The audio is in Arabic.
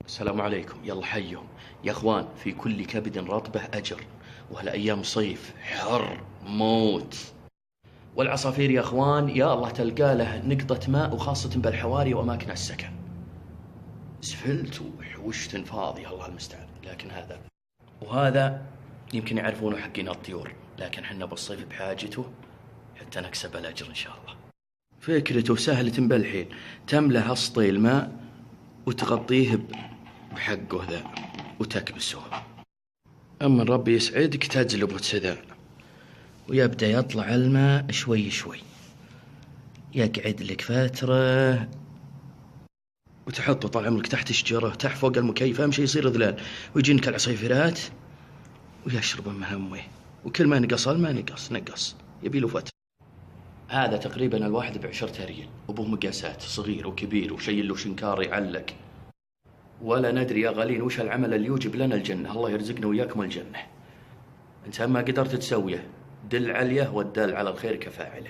السلام عليكم. يلا حيهم يا اخوان، في كل كبد رطبة اجر، وهالايام صيف حر موت. والعصافير يا اخوان يا الله تلقى له نقطة ماء، وخاصة بالحواري واماكن السكن. سفلت وحوشت فاضي الله المستعان. لكن وهذا يمكن يعرفونه حقين الطيور، لكن حنا بالصيف بحاجته حتى نكسب الاجر ان شاء الله. فكرته سهلة بالحيل، تمله اسطي الماء وتغطيه بحقه ذا وتكبسه. أما ربي يسعدك تجلبه سذا، ويبدأ يطلع الماء شوي شوي، يقعد لك فترة وتحطه طال عمرك تحت شجرة، تحت فوق المكيف، أهم شي يصير ذلال، ويجينك العصيفرات ويشرب من همه، وكل ما نقص الماء نقص يبي له فترة. هذا تقريبا الواحد ب10 ريال، وبه مقاسات صغير وكبير وشي له شنكار يعلق. ولا ندري يا غالين وش العمل اللي يوجب لنا الجنة، الله يرزقنا وياكم الجنة. انت ما قدرت تسويه، دل عليه والدال على الخير كفاعله.